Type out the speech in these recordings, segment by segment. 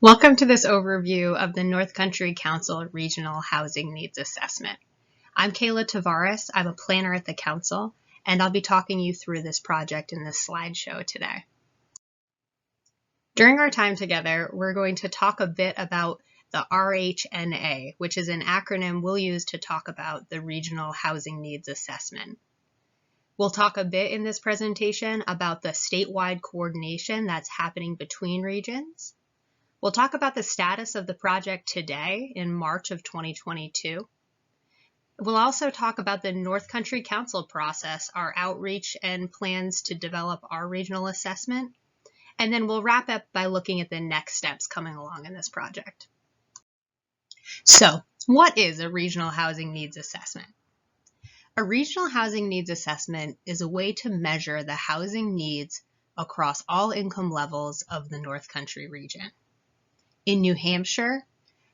Welcome to this overview of the North Country Council Regional Housing Needs Assessment. I'm Kayla Tavares. I'm a planner at the Council, and I'll be talking you through this project in this slideshow today. During our time together, we're going to talk a bit about the RHNA, which is an acronym we'll use to talk about the Regional Housing Needs Assessment. We'll talk a bit in this presentation about the statewide coordination that's happening between regions. We'll talk about the status of the project today in March of 2022. We'll also talk about the North Country Council process, our outreach and plans to develop our regional assessment. And then we'll wrap up by looking at the next steps coming along in this project. So, what is a regional housing needs assessment? A regional housing needs assessment is a way to measure the housing needs across all income levels of the North Country region. In New Hampshire,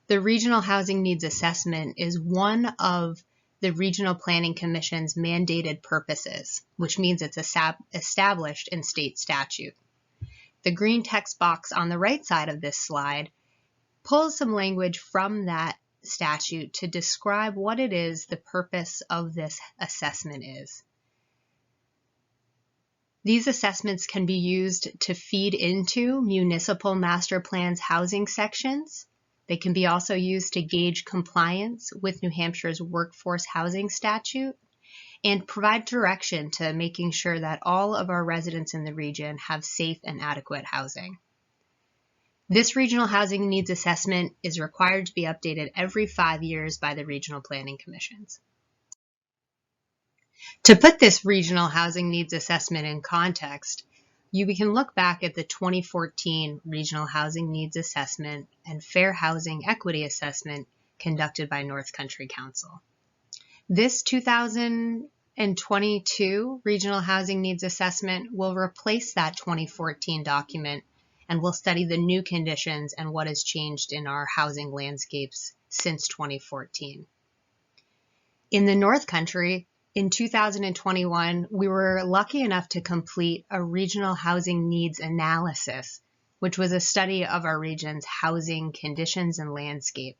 the Regional Housing Needs Assessment is one of the Regional Planning Commission's mandated purposes, which means it's established in state statute. The green text box on the right side of this slide pulls some language from that statute to describe what it is the purpose of this assessment is. These assessments can be used to feed into municipal master plans housing sections. They can be also used to gauge compliance with New Hampshire's workforce housing statute and provide direction to making sure that all of our residents in the region have safe and adequate housing. This regional housing needs assessment is required to be updated every 5 years by the regional planning commissions. To put this regional housing needs assessment in context, we can look back at the 2014 Regional Housing Needs Assessment and Fair Housing Equity Assessment conducted by North Country Council. This 2022 Regional Housing Needs Assessment will replace that 2014 document and will study the new conditions and what has changed in our housing landscapes since 2014. In the North Country, in 2021, we were lucky enough to complete a regional housing needs analysis, which was a study of our region's housing conditions and landscape.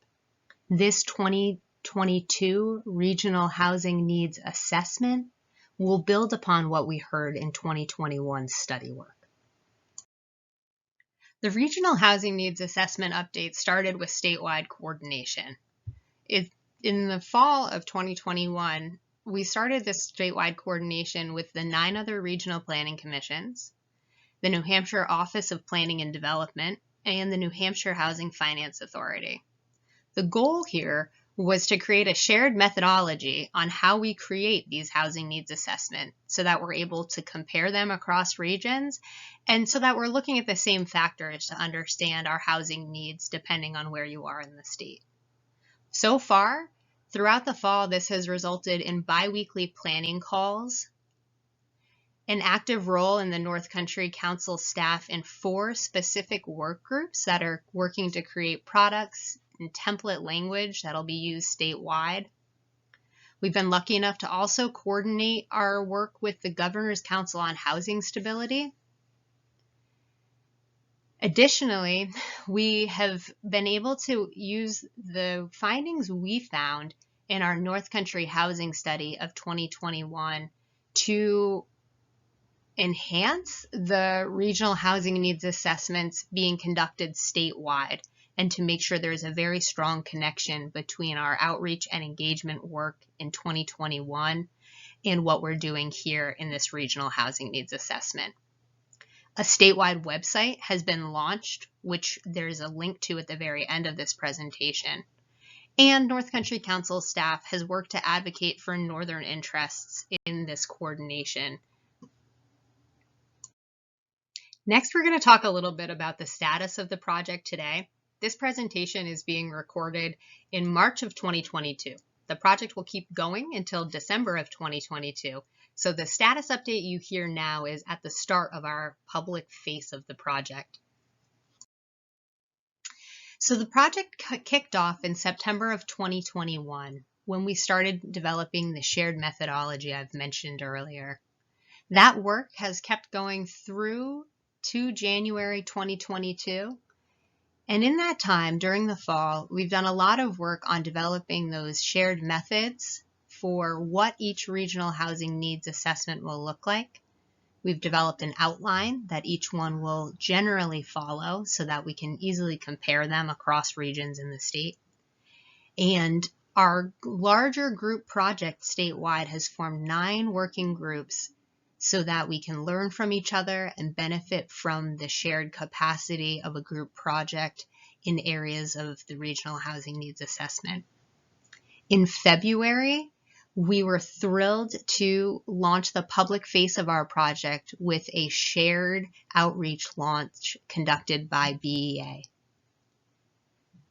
This 2022 regional housing needs assessment will build upon what we heard in 2021 study work. The regional housing needs assessment update started with statewide coordination. In the fall of 2021, we started this statewide coordination with the 9 other regional planning commissions, the New Hampshire Office of Planning and Development, and the New Hampshire Housing Finance Authority. The goal here was to create a shared methodology on how we create these housing needs assessments so that we're able to compare them across regions and so that we're looking at the same factors to understand our housing needs depending on where you are in the state. So far, throughout the fall, this has resulted in bi-weekly planning calls, an active role in the North Country Council staff in 4 specific work groups that are working to create products and template language that'll be used statewide. We've been lucky enough to also coordinate our work with the Governor's Council on Housing Stability. Additionally, we have been able to use the findings we found in our North Country Housing Study of 2021 to enhance the regional housing needs assessments being conducted statewide and to make sure there's a very strong connection between our outreach and engagement work in 2021 and what we're doing here in this regional housing needs assessment. A statewide website has been launched, which there's a link to at the very end of this presentation. And North Country Council staff has worked to advocate for Northern interests in this coordination. Next, we're going to talk a little bit about the status of the project today. This presentation is being recorded in March of 2022. The project will keep going until December of 2022. So the status update you hear now is at the start of our public face of the project. So the project kicked off in September of 2021 when we started developing the shared methodology I've mentioned earlier. That work has kept going through to January 2022. And in that time, during the fall, we've done a lot of work on developing those shared methods for what each regional housing needs assessment will look like. We've developed an outline that each one will generally follow so that we can easily compare them across regions in the state. And our larger group project statewide has formed 9 working groups so that we can learn from each other and benefit from the shared capacity of a group project in areas of the regional housing needs assessment. In February, we were thrilled to launch the public face of our project with a shared outreach launch conducted by BEA.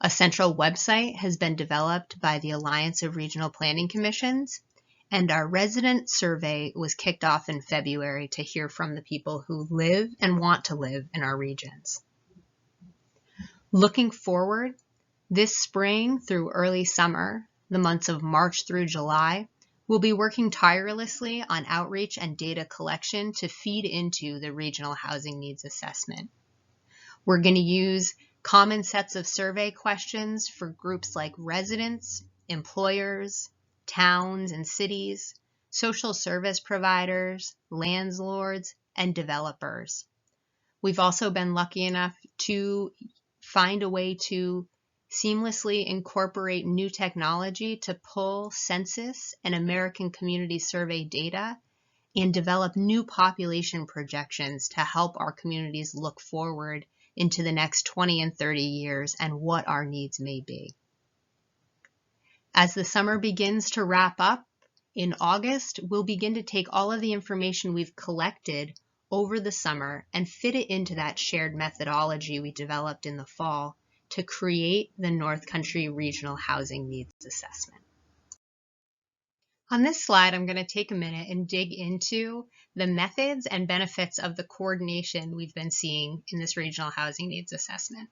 A central website has been developed by the Alliance of Regional Planning Commissions, and our resident survey was kicked off in February to hear from the people who live and want to live in our regions. Looking forward, this spring through early summer, the months of March through July, we'll be working tirelessly on outreach and data collection to feed into the regional housing needs assessment. We're going to use common sets of survey questions for groups like residents, employers, towns and cities, social service providers, landlords, and developers. We've also been lucky enough to find a way to seamlessly incorporate new technology to pull census and American Community Survey data and develop new population projections to help our communities look forward into the next 20 and 30 years and what our needs may be. As the summer begins to wrap up, in August, we'll begin to take all of the information we've collected over the summer and fit it into that shared methodology we developed in the fall to create the North Country Regional Housing Needs Assessment. On this slide, I'm going to take a minute and dig into the methods and benefits of the coordination we've been seeing in this Regional Housing Needs Assessment.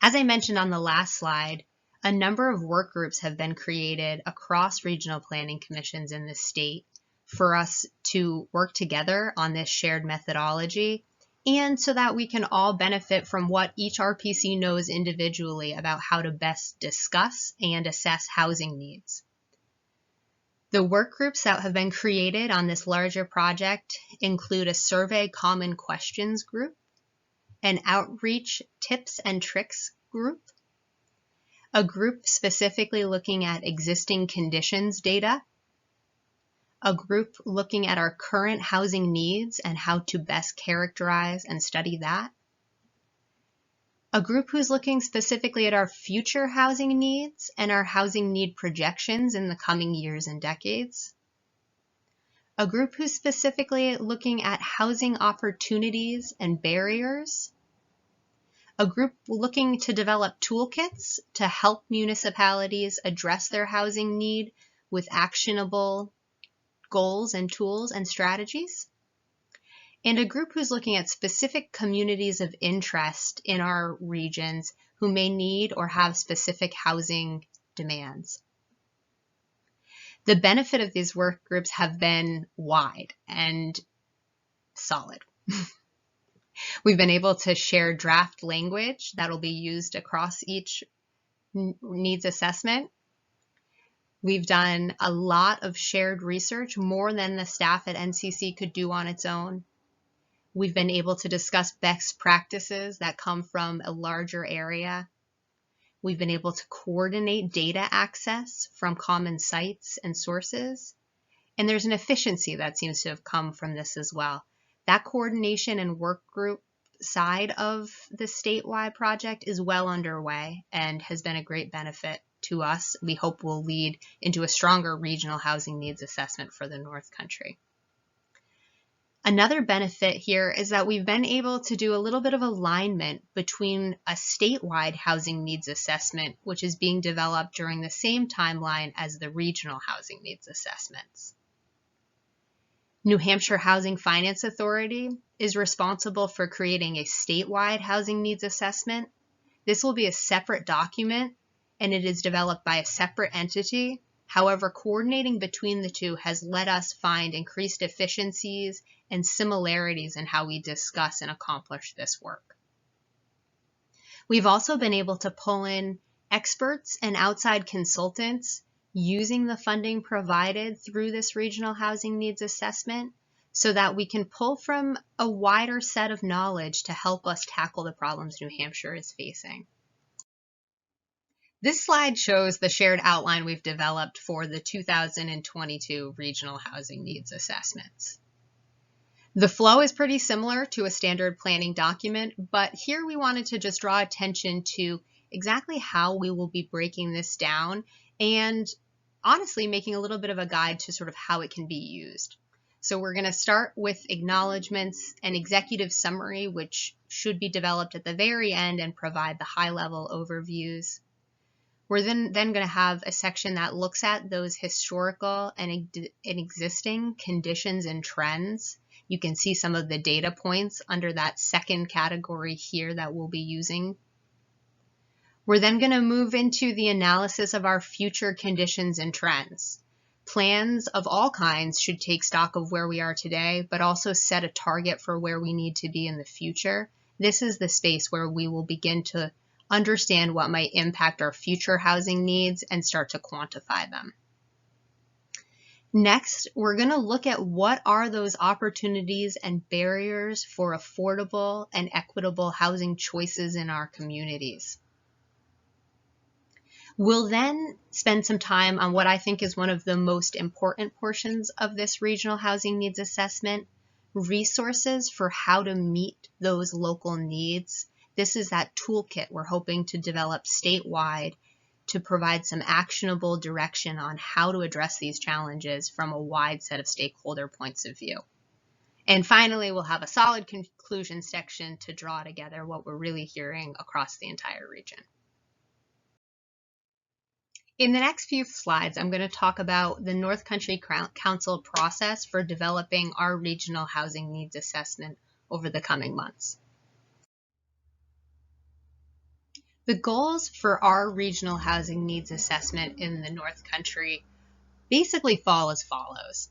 As I mentioned on the last slide, a number of work groups have been created across regional planning commissions in the state for us to work together on this shared methodology, and so that we can all benefit from what each RPC knows individually about how to best discuss and assess housing needs. The work groups that have been created on this larger project include a survey common questions group, an outreach tips and tricks group, a group specifically looking at existing conditions data, a group looking at our current housing needs and how to best characterize and study that, a group who's looking specifically at our future housing needs and our housing need projections in the coming years and decades, a group who's specifically looking at housing opportunities and barriers, a group looking to develop toolkits to help municipalities address their housing need with actionable goals and tools and strategies, and a group who's looking at specific communities of interest in our regions who may need or have specific housing demands. The benefit of these work groups have been wide and solid. We've been able to share draft language that will be used across each needs assessment. We've done a lot of shared research, more than the staff at NCC could do on its own. We've been able to discuss best practices that come from a larger area. We've been able to coordinate data access from common sites and sources. And there's an efficiency that seems to have come from this as well. That coordination and work group side of the statewide project is well underway and has been a great benefit to us. We hope will lead into a stronger regional housing needs assessment for the North Country. Another benefit here is that we've been able to do a little bit of alignment between a statewide housing needs assessment, which is being developed during the same timeline as the regional housing needs assessments. New Hampshire Housing Finance Authority is responsible for creating a statewide housing needs assessment. This will be a separate document, and it is developed by a separate entity. However, coordinating between the two has let us find increased efficiencies and similarities in how we discuss and accomplish this work. We've also been able to pull in experts and outside consultants using the funding provided through this regional housing needs assessment so that we can pull from a wider set of knowledge to help us tackle the problems New Hampshire is facing. This slide shows the shared outline we've developed for the 2022 Regional Housing Needs Assessments. The flow is pretty similar to a standard planning document, but here we wanted to just draw attention to exactly how we will be breaking this down and honestly making a little bit of a guide to sort of how it can be used. So we're going to start with acknowledgments and executive summary, which should be developed at the very end and provide the high-level overviews. We're then going to have a section that looks at those historical and existing conditions and trends. You can see some of the data points under that second category here that we'll be using. We're then going to move into the analysis of our future conditions and trends. Plans of all kinds should take stock of where we are today, but also set a target for where we need to be in the future. This is the space where we will begin to understand what might impact our future housing needs and start to quantify them. Next, we're going to look at what are those opportunities and barriers for affordable and equitable housing choices in our communities. We'll then spend some time on what I think is one of the most important portions of this regional housing needs assessment, resources for how to meet those local needs. This is that toolkit we're hoping to develop statewide to provide some actionable direction on how to address these challenges from a wide set of stakeholder points of view. And finally, we'll have a solid conclusion section to draw together what we're really hearing across the entire region. In the next few slides, I'm going to talk about the North Country Council process for developing our regional housing needs assessment over the coming months. The goals for our regional housing needs assessment in the North Country basically fall as follows.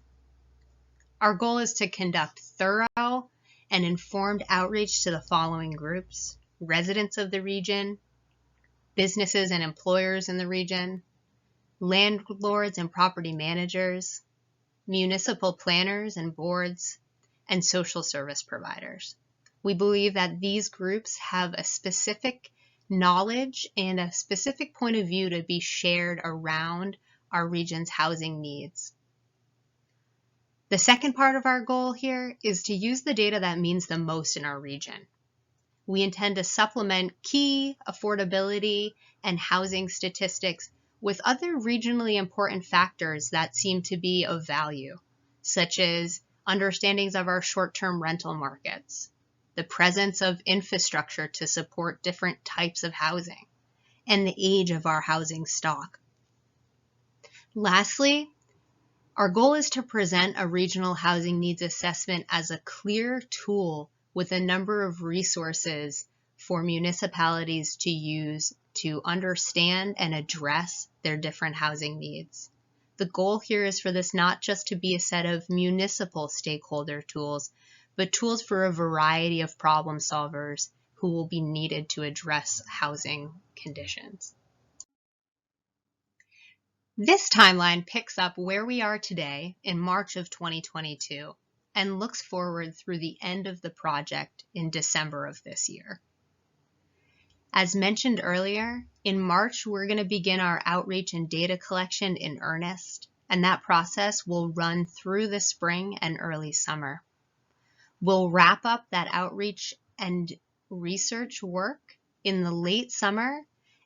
Our goal is to conduct thorough and informed outreach to the following groups: residents of the region, businesses and employers in the region, landlords and property managers, municipal planners and boards, and social service providers. We believe that these groups have a specific knowledge and a specific point of view to be shared around our region's housing needs. The second part of our goal here is to use the data that means the most in our region. We intend to supplement key affordability and housing statistics with other regionally important factors that seem to be of value, such as understandings of our short-term rental markets, the presence of infrastructure to support different types of housing, and the age of our housing stock. Lastly, our goal is to present a regional housing needs assessment as a clear tool with a number of resources for municipalities to use to understand and address their different housing needs. The goal here is for this not just to be a set of municipal stakeholder tools, but tools for a variety of problem solvers who will be needed to address housing conditions. This timeline picks up where we are today in March of 2022 and looks forward through the end of the project in December of this year. As mentioned earlier, in March, we're going to begin our outreach and data collection in earnest, and that process will run through the spring and early summer. We'll wrap up that outreach and research work in the late summer,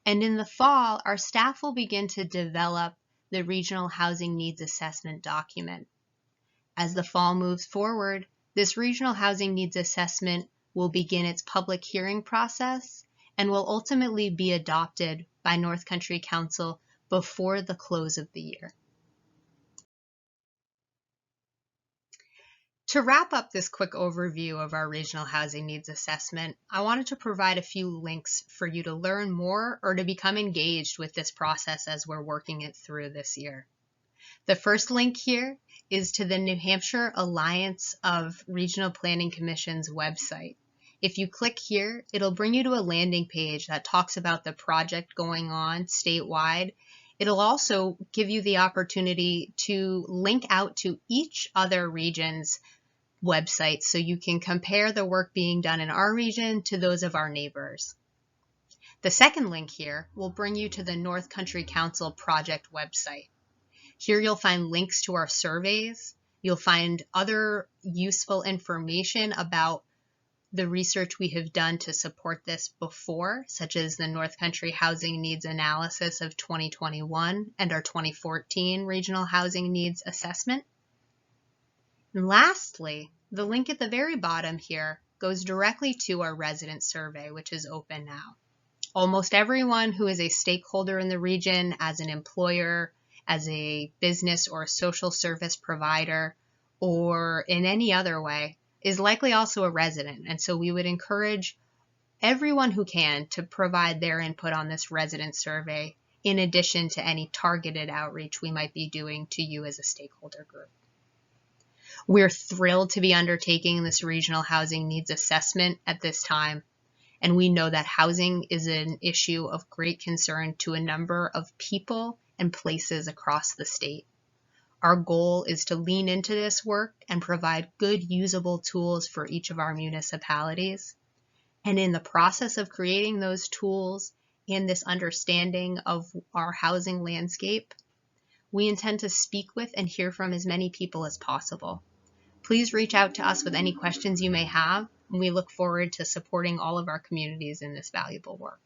and in the fall, our staff will begin to develop the Regional Housing Needs Assessment document. As the fall moves forward, this Regional Housing Needs Assessment will begin its public hearing process and will ultimately be adopted by North Country Council before the close of the year. To wrap up this quick overview of our Regional Housing Needs Assessment, I wanted to provide a few links for you to learn more or to become engaged with this process as we're working it through this year. The first link here is to the New Hampshire Alliance of Regional Planning Commission's website. If you click here, it'll bring you to a landing page that talks about the project going on statewide. It'll also give you the opportunity to link out to each other region's website so you can compare the work being done in our region to those of our neighbors. The second link here will bring you to the North Country Council project website. Here you'll find links to our surveys. You'll find other useful information about the research we have done to support this before, such as the North Country Housing Needs Analysis of 2021 and our 2014 Regional Housing Needs Assessment. And lastly, the link at the very bottom here goes directly to our resident survey, which is open now. Almost everyone who is a stakeholder in the region, as an employer, as a business or a social service provider, or in any other way, is likely also a resident. And so we would encourage everyone who can to provide their input on this resident survey, in addition to any targeted outreach we might be doing to you as a stakeholder group. We're thrilled to be undertaking this regional housing needs assessment at this time, and we know that housing is an issue of great concern to a number of people and places across the state. Our goal is to lean into this work and provide good, usable tools for each of our municipalities. And in the process of creating those tools and this understanding of our housing landscape, we intend to speak with and hear from as many people as possible. Please reach out to us with any questions you may have, and we look forward to supporting all of our communities in this valuable work.